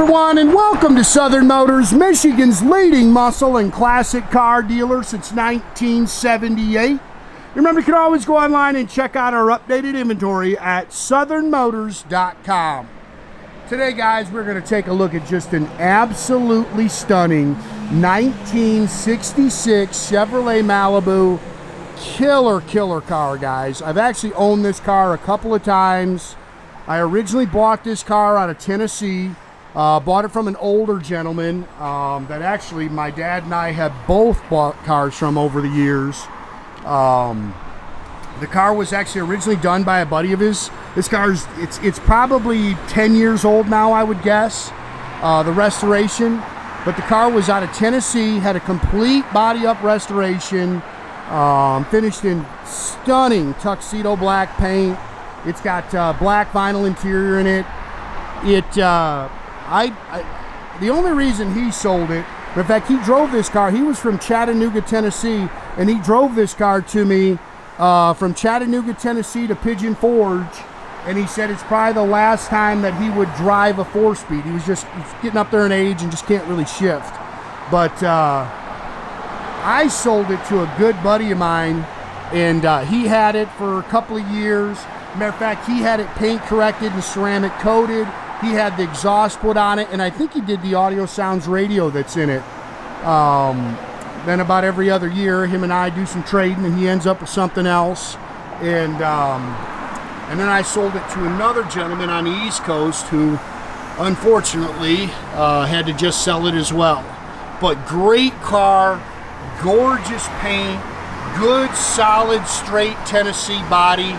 everyone, and welcome to Southern Motors, Michigan's leading muscle and classic car dealer since 1978. Remember, you can always go online and check out our updated inventory at southernmotors.com. Today, guys, we're going to take a look at just an absolutely stunning 1966 Chevrolet Malibu. Killer car, guys. I've actually owned this car a couple of times. I originally bought this car out of Tennessee. Bought it from an older gentleman that actually my dad and I have both bought cars from over the years. The car was actually originally done by a buddy of his. This car's it's probably 10 years old now, I would guess, the restoration. But the car was out of Tennessee, had a complete body up restoration, finished in stunning tuxedo black paint. It's got black vinyl interior in it. The only reason he sold it, in fact, he drove this car. He was from Chattanooga, Tennessee, and he drove this car to me from Chattanooga, Tennessee to Pigeon Forge, and he said it's probably the last time that he would drive a 4-speed. He's getting up there in age and just can't really shift. But I sold it to a good buddy of mine, and he had it for a couple of years. Matter of fact, he had it paint corrected and ceramic coated. He had the exhaust put on it, and I think he did the audio sounds radio that's in it. Then about every other year, him and I do some trading, and he ends up with something else. And then I sold it to another gentleman on the East Coast who, unfortunately, had to just sell it as well. But great car, gorgeous paint, good, solid, straight Tennessee body.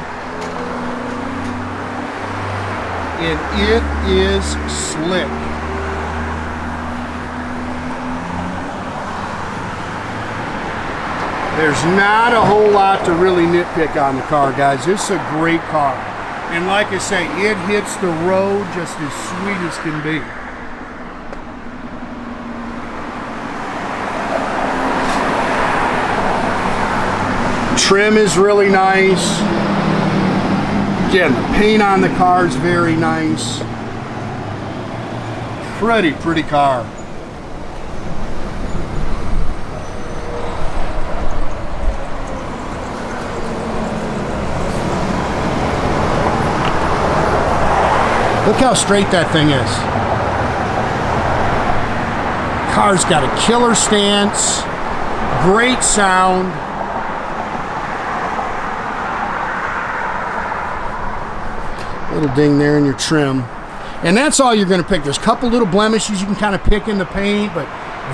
And it is slick. There's not a whole lot to really nitpick on the car, guys. This is a great car. And like I say, it hits the road just as sweet as can be. Trim is really nice. Again, the paint on the car is very nice. Pretty car. Look how straight that thing is. Car's got a killer stance, great sound. Little ding there in your trim, and that's all you're going to pick. There's a couple little blemishes you can kind of pick in the paint, but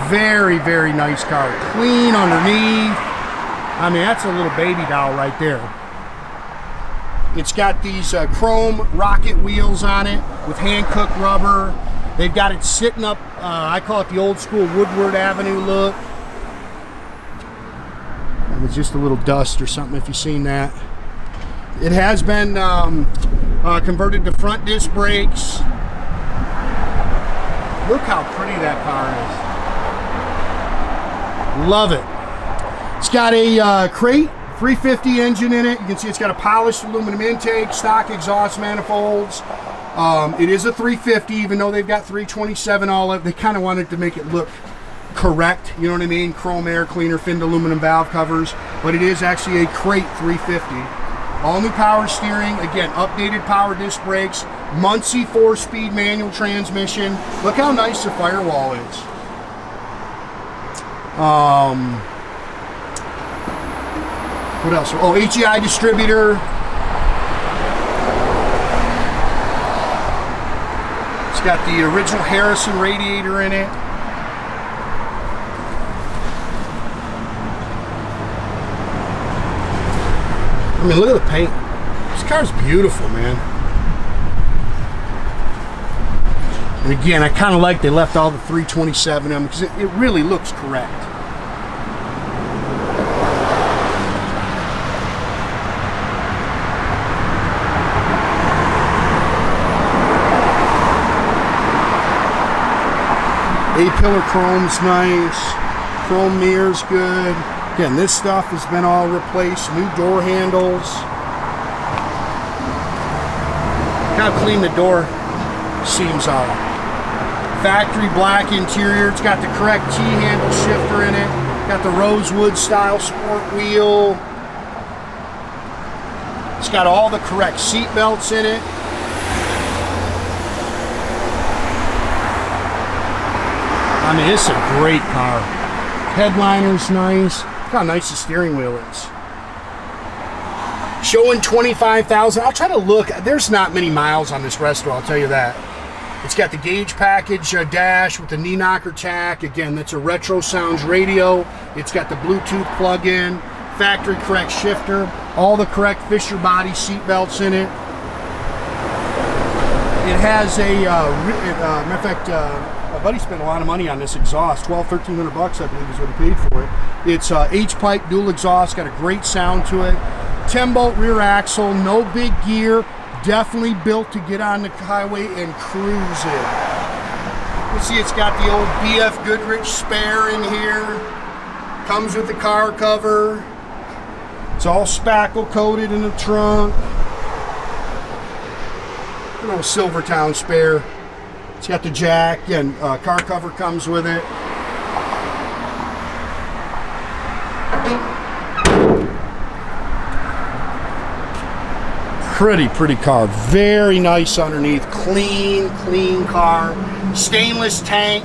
very nice car. Clean underneath. I mean, that's a little baby doll right there. It's got these chrome rocket wheels on it with hand-cooked rubber. They've got it sitting up, I call it the old school Woodward Avenue look. That was just a little dust or something if you've seen that. It has been converted to front disc brakes. Look how pretty that car is. Love it. It's got a crate 350 engine in it. You can see it's got a polished aluminum intake, stock exhaust manifolds. It is a 350, even though they've got 327 all up. They kind of wanted to make it look correct, you know what I mean? Chrome air cleaner, finned aluminum valve covers, but it is actually a crate 350. All new power steering, again, updated power disc brakes, Muncie 4-speed manual transmission. Look how nice the firewall is. What else? Oh, HEI distributor. It's got the original Harrison radiator in it. I mean, look at the paint. This car's beautiful, man. And again, I kind of like they left all the 327 in them because it really looks correct. A-pillar chrome's nice. Chrome mirror's good. Again, this stuff has been all replaced. New door handles. Look how clean the door seams are. Factory black interior. It's got the correct T-handle shifter in it. Got the rosewood style sport wheel. It's got all the correct seat belts in it. I mean, it's a great car. Headliner's nice. Look how nice the steering wheel is. Showing 25,000. I'll try to look. There's not many miles on this resto, I'll tell you that. It's got the gauge package dash with the knee knocker tach. Again, that's a Retrosounds radio. It's got the Bluetooth plug-in, factory correct shifter, all the correct Fisher body seat belts in it. It has a, matter of fact, my buddy spent a lot of money on this exhaust. $1,200–1,300 bucks, I believe, is what he paid for it. It's H-pipe dual exhaust, got a great sound to it. 10-bolt rear axle, no big gear. Definitely built to get on the highway and cruise it. You see it's got the old BF Goodrich spare in here. Comes with the car cover. It's all spackle coated in the trunk. An old Silvertown spare. It's got the jack and car cover comes with it. Pretty car. Very nice underneath. Clean car. Stainless tank.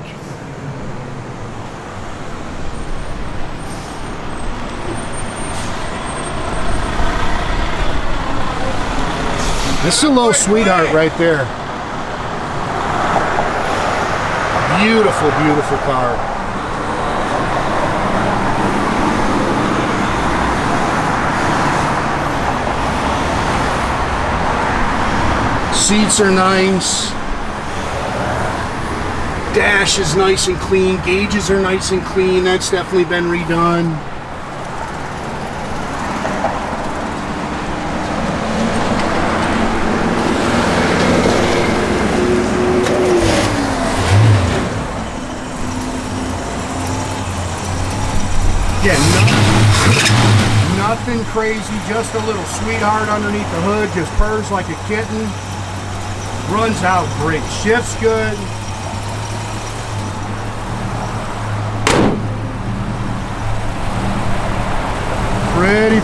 This is a little sweetheart right there. Beautiful car. Seats are nice. Dash is nice and clean. Gauges are nice and clean. That's definitely been redone. Yeah, nothing crazy. Just a little sweetheart underneath the hood. Just purrs like a kitten. Runs out great. Shifts good.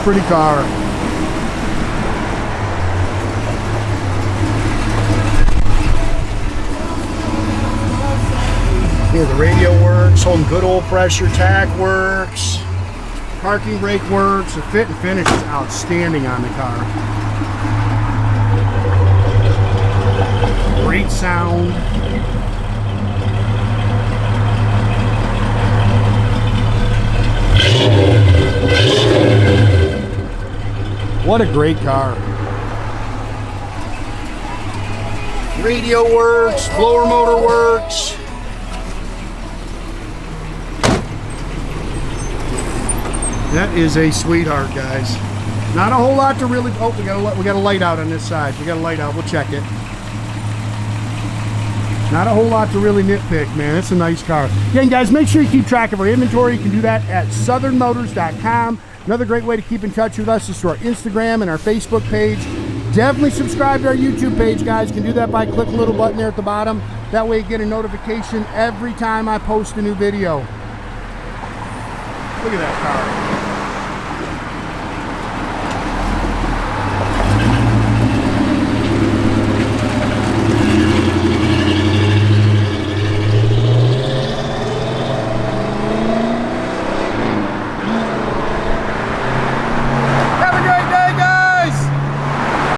Pretty car. Here the radio works, holding good old pressure, tach works, parking brake works. The fit and finish is outstanding on the car. Great sound. What a great car. Radio works, blower motor works. That is a sweetheart, guys. Not a whole lot to really. Oh, we got a light out on this side. We got a light out. We'll check it. Not a whole lot to really nitpick, man. It's a nice car. Again, guys, make sure you keep track of our inventory. You can do that at southernmotors.com. Another great way to keep in touch with us is through our Instagram and our Facebook page. Definitely subscribe to our YouTube page, guys. You can do that by clicking the little button there at the bottom. That way you get a notification every time I post a new video. Look at that car.